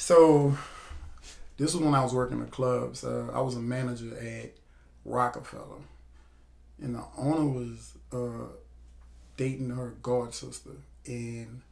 So this was when I was working the clubs. I was a manager at Rockefeller, and the owner was dating her god sister. And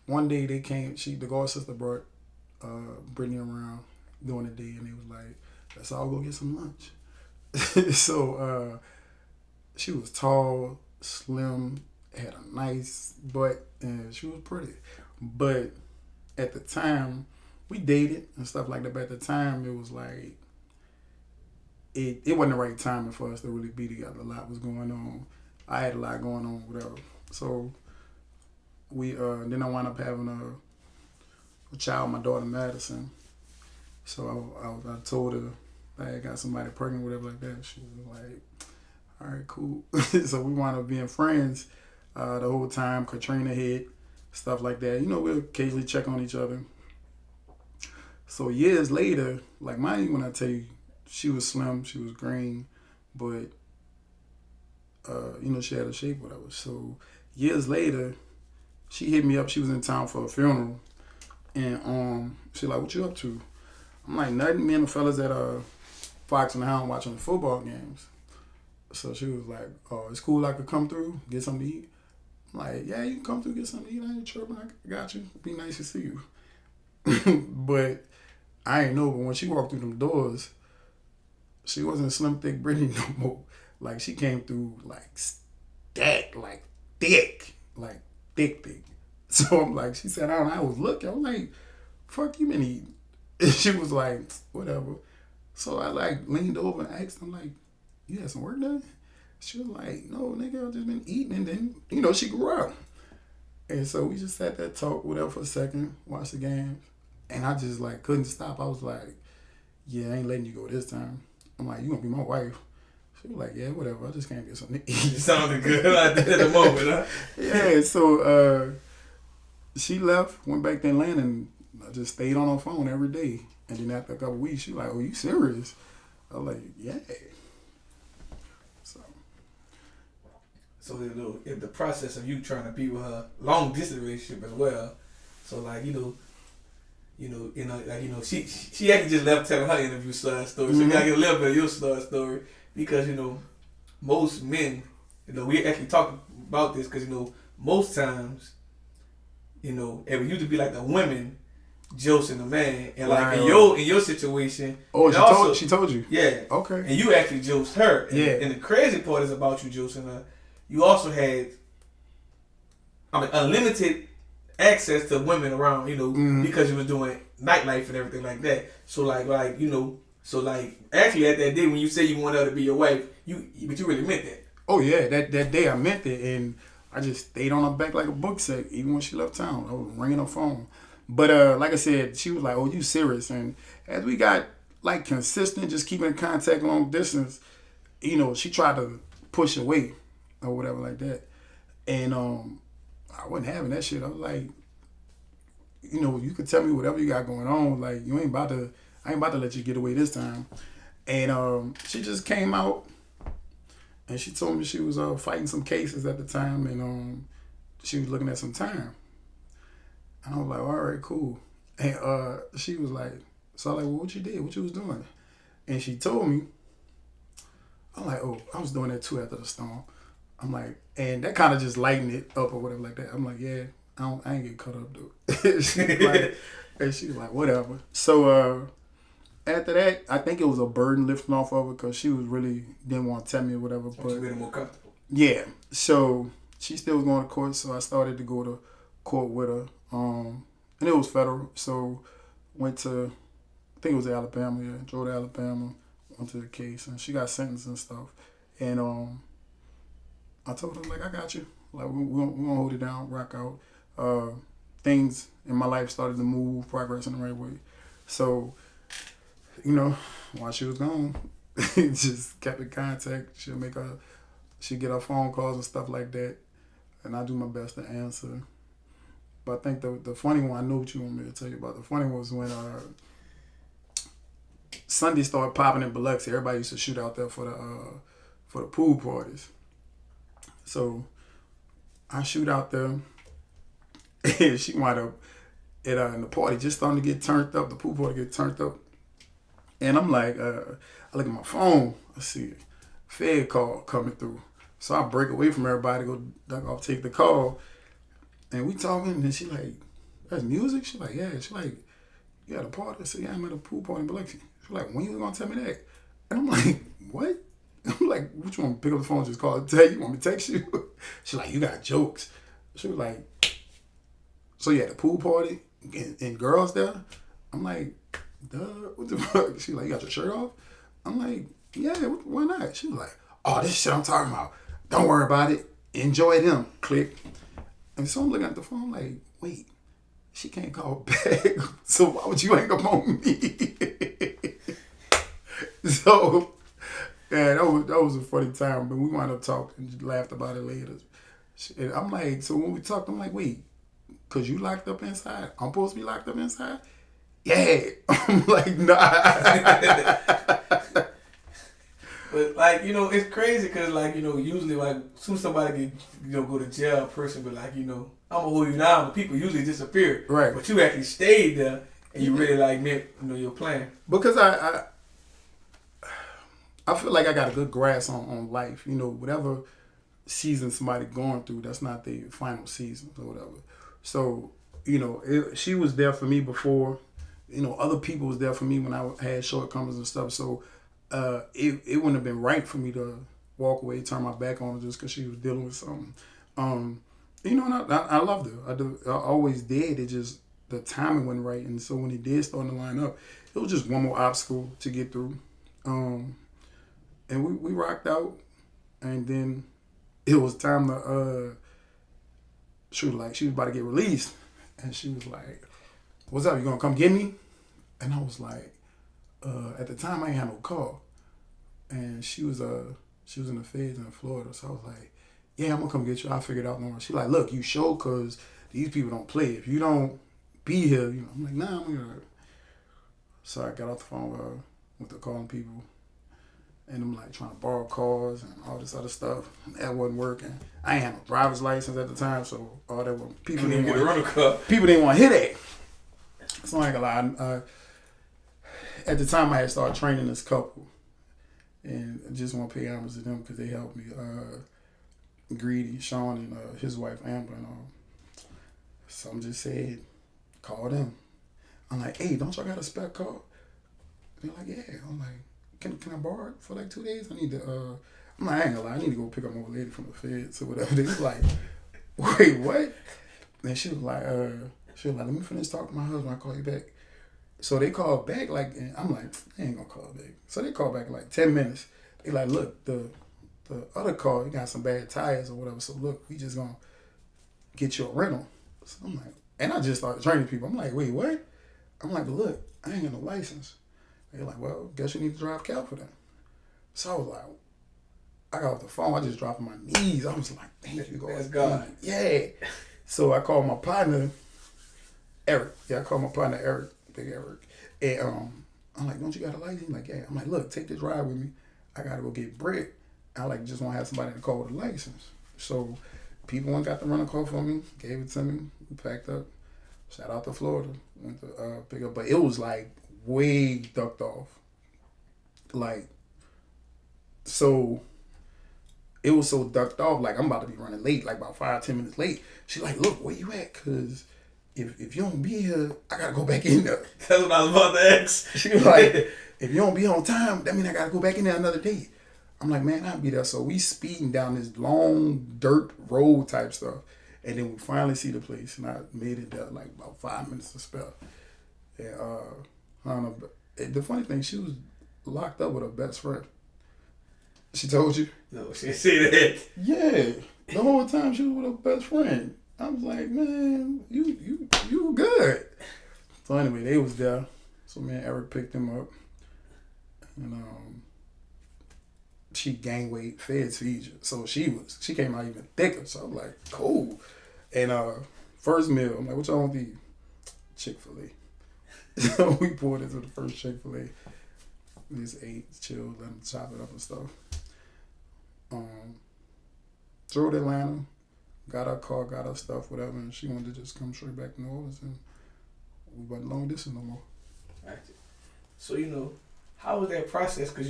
one day they came. The god sister brought Brittany around during the day, and they was like, "Let's all go get some lunch." So she was tall, slim, had a nice butt, and she was pretty. But at the time, we dated and stuff like that. But at the time, it was like it wasn't the right timing for us to really be together. A lot was going on. I had a lot going on, whatever. So we then I wound up having a child, my daughter Madison. So I told her I had got somebody pregnant, whatever like that. She was like, "All right, cool." So we wound up being friends the whole time. Katrina hit, stuff like that. We'll occasionally check on each other. So years later, like mind you, when I tell you, she was slim, she was green, but she had a shape, whatever. So years later, she hit me up. She was in town for a funeral, and she like, "What you up to?" I'm like, "Nothing. Me and the fellas at Fox and the Hound watching the football games." So she was like, "Oh, it's cool. I could come through, get something to eat." I'm like, "Yeah, you can come through, get something to eat. I ain't tripping. I got you. Be nice to see you." But I ain't know. But when she walked through them doors, she wasn't slim thick Brittany no more. Like she came through like stacked, like thick, like thick. So I'm like, she sat down. I was looking. I'm like, "Fuck you been eating?" And she was like, "Whatever." So I like leaned over and asked him like, "You had some work done?" She was like, "No, nigga, I just been eating." And then, she grew up. And so we just sat there, talked, whatever for a second, watched the games. And I just like couldn't stop. I was like, "Yeah, I ain't letting you go this time." I'm like, "You gonna be my wife?" She was like, "Yeah, whatever. I just can't get something to eat." It sounded good like that at the moment, huh? Yeah, so she left, went back to Atlanta, and I just stayed on her phone every day. And then after a couple of weeks, she like, "Oh, you serious?" I was like, "Yeah." So if the process of you trying to be with her, long distance relationship as well. So like she actually just left telling her interview side story. So you gotta get a little bit of your side story because most men, we actually talked about this because most times, it would usually be like the women josting the man, and like in your situation. Oh, she told you. Yeah. Okay. And you actually josed her. And, yeah. And the crazy part is about you josting her. You also had, unlimited access to women around, because you was doing nightlife and everything like that. So actually at that day when you say you wanted her to be your wife, but you really meant that. Oh yeah, that day I meant it, and I just stayed on her back like a book sack, even when she left town. I was ringing her phone. But like I said, she was like, "Oh, you serious?" And as we got like consistent, just keeping in contact long distance, she tried to push away or whatever like that. And I wasn't having that shit. I was like, you could tell me whatever you got going on. Like I ain't about to let you get away this time. And she just came out and she told me she was fighting some cases at the time, and she was looking at some time. And I was like, "All right, cool." And she was like, so I was like, "Well, what you did? What you was doing?" And she told me. I'm like, "Oh, I was doing that too after the storm." I'm like, and that kind of just lightened it up or whatever like that. I'm like, "Yeah, I ain't get cut up though." She was like, "Whatever." So after that, I think it was a burden lifting off of her because she was really didn't want to tell me or whatever. But you made her more comfortable. Yeah. So she still was going to court, so I started to go to court with her. And it was federal, so went to, I think it was Alabama, yeah, drove to Alabama, went to the case, and she got sentenced and stuff. And I told her, like, "I got you. Like, we're gonna hold it down, rock out." Things in my life started to move, progress in the right way. So, while she was gone, just kept in contact. She'd get her phone calls and stuff like that, and I do my best to answer. But I think the funny one, I know what you want me to tell you about. The funny one was when Sunday started popping in Biloxi. Everybody used to shoot out there for the pool parties. So I shoot out there, and she wound up And the party just starting to get turned up. The pool party get turned up. And I'm like, I look at my phone. I see a Fed call coming through. So I break away from everybody, go duck off, take the call. And we talking, and she like, that's music? She like, yeah. She like, you at a party? I said, yeah, I'm at a pool party in Biloxi. She like, when you gonna tell me that? And I'm like, what? I'm like, what you want me to pick up the phone and just call and tell you? You want me to text you? She like, you got jokes. She was like, so you at the pool party and girls there? I'm like, duh, what the fuck? She like, you got your shirt off? I'm like, yeah, why not? She was like, oh, this shit I'm talking about. Don't worry about it. Enjoy them. Click. And so I'm looking at the phone like, wait, she can't call back. So why would you hang up on me? So, yeah, that was a funny time. But we wound up talking and laughed about it later. And I'm like, so when we talked, I'm like, wait, because you locked up inside? I'm supposed to be locked up inside? Yeah. I'm like, nah. But like, you know, it's crazy because like, you know, usually like as soon as somebody get, you know, go to jail, a person be like, you know, I'm gonna hold you down, but people usually disappear. Right. But you actually stayed there and you really like meant, you know, your plan. Because I feel like I got a good grasp on life. You know, whatever season somebody going through, that's not their final season or whatever. So, you know, she was there for me before. You know, other people was there for me when I had shortcomings and stuff. So it wouldn't have been right for me to walk away, turn my back on her just because she was dealing with something. You know, and I loved her. I always did. It just, the timing wasn't right. And so when it did start to line up, it was just one more obstacle to get through. And we rocked out. And then it was time to, she was about to get released. And she was like, what's up? You gonna come get me? And I was like, at the time I ain't had no car. And she was in the feds in Florida. So I was like, yeah, I'm gonna come get you. I'll figure it out. She like, look, you sure? Cause these people don't play. If you don't be here, you know, I'm like, nah, I'm gonna. So I got off the phone with her, went to calling people. And I'm like trying to borrow cars and all this other stuff. That wasn't working. I ain't had no driver's license at the time, so all that was, people didn't want to hear that. So I ain't gonna lie. At the time, I had started training this couple, and I just want to pay homage to them because they helped me. Greedy, Sean, and his wife Amber, and so I'm just saying, call them. I'm like, hey, don't y'all got a spec car? They're like, yeah. I'm like, can I borrow it for like 2 days? I need to. I'm like, I ain't gonna lie. I need to go pick up my old lady from the feds or whatever. They was like, wait, what? And she was like, let me finish talking to my husband. I'll call you back. So they called back, like, and I'm like, I ain't gonna call back. So they called back in like 10 minutes. They like, look, the other car, you got some bad tires or whatever. So look, we just gonna get you a rental. So I'm like, and I just started training people. I'm like, wait, what? I'm like, but look, I ain't got no license. They're like, well, guess you need to drive cab for that. So I was like, I got off the phone. I just dropped on my knees. I was like, thank you, That's God. Yeah. So I called my partner, Eric. Yeah, I called my partner, Eric, Big Eric. And I'm like, don't you got a license? He's like, yeah. I'm like, look, take this ride with me. I got to go get Britt. I like just want to have somebody in the car with a license. So people went got the rental car for me, gave it to me. We packed up, shot out to Florida, went to pick up. But it was like way ducked off. Like, so it was so ducked off, like I'm about to be running late, like about 5-10 minutes late. She's like, look, where you at? Cause if you don't be here, I gotta go back in there. That's what I was about to ask. She was like, if you don't be on time, that means I gotta go back in there another day. I'm like, man, I'll be there. So we speeding down this long dirt road type stuff. And then we finally see the place. And I made it there like about 5 minutes to spare. And I don't know. The funny thing, she was locked up with her best friend. She told you? No, she didn't say that. Yeah. The whole time she was with her best friend. I was like, man, you good. So anyway, they was there. So me and Eric picked them up. And she gained weight, feds feed you. So she came out even thicker. So I'm like, cool. And first meal, I'm like, what y'all want to eat? Chick-fil-A. So we poured into the first Chick-fil-A. We just ate, chilled, let them chop it up and stuff. Drove to Atlanta, got our car, got our stuff, whatever, and she wanted to just come straight back to New Orleans and we wasn't long distance no more. Gotcha. So how was that process? Because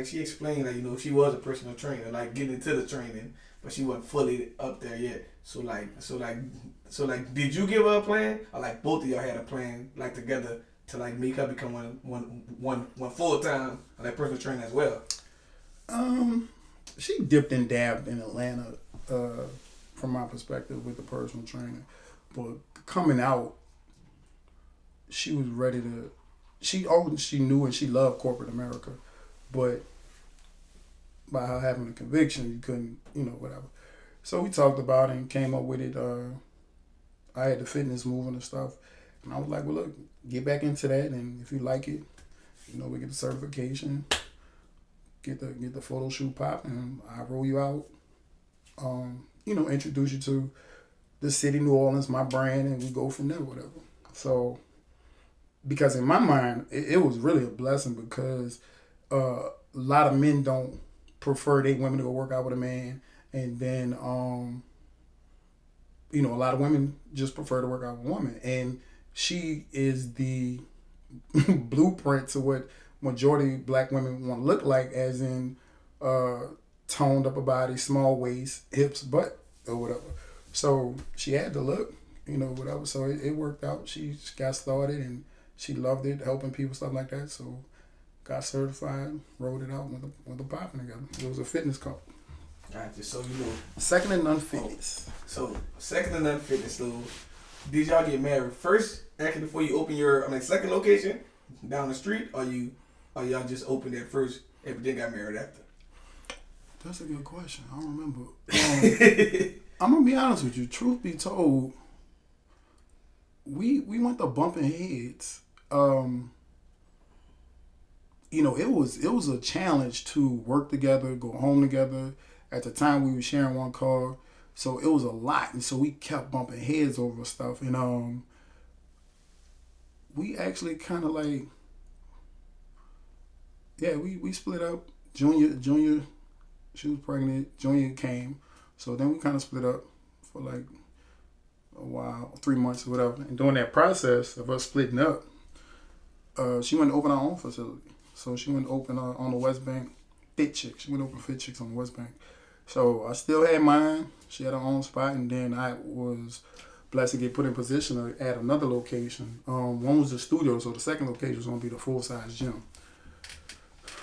she explained that she was a personal trainer, like getting into the training, but she wasn't fully up there yet. So did you give her a plan, or like both of y'all had a plan, like together to like make her become one full time like personal trainer as well? She dipped and dabbed in Atlanta, from my perspective with the personal trainer, but coming out, she was ready to. She knew and she loved corporate America, but by her having a conviction, you couldn't, whatever. So we talked about it and came up with it. I had the fitness moving and stuff, and I was like, well, look, get back into that, and if you like it, we get the certification, get the photo shoot popping, and I roll you out, introduce you to the city, New Orleans, my brand, and we go from there, whatever. So, because in my mind, it was really a blessing because a lot of men don't prefer their women to go work out with a man, and then a lot of women just prefer to work out with a woman, and she is the blueprint to what majority of black women want to look like, as in toned up a body, small waist, hips, butt, or whatever. So she had to look, whatever. So it worked out. She got started and she loved it, helping people, stuff like that. So got certified, rolled it out, went to popping together. It was a fitness company. Gotcha. So second and none fitness. So second and none fitness. So did y'all get married first, actually, before you open your second location down the street, or y'all just opened it first and then got married after? That's a good question. I don't remember. I'm gonna be honest with you. Truth be told, we went to bumping heads. It was a challenge to work together, go home together. At the time, we were sharing one car, so it was a lot, and so we kept bumping heads over stuff. And we actually kind of like, we split up. Junior, she was pregnant. Junior came, so then we kind of split up for like a while, 3 months or whatever. And during that process of us splitting up, she went to open her own facility. So she went to open on the West Bank, Fit Chicks. She went to open Fit Chicks on the West Bank. So I still had mine. She had her own spot, and then I was blessed to get put in position to add another location. One was the studio, so the second location was going to be the full-size gym.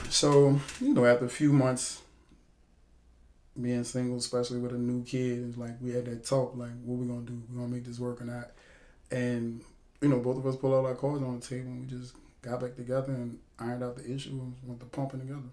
So, after a few months being single, especially with a new kid, it's like we had that talk, like, what we going to do? We going to make this work or not? And, both of us pulled all our cards on the table, and we just got back together and ironed out the issue and went to pumping together.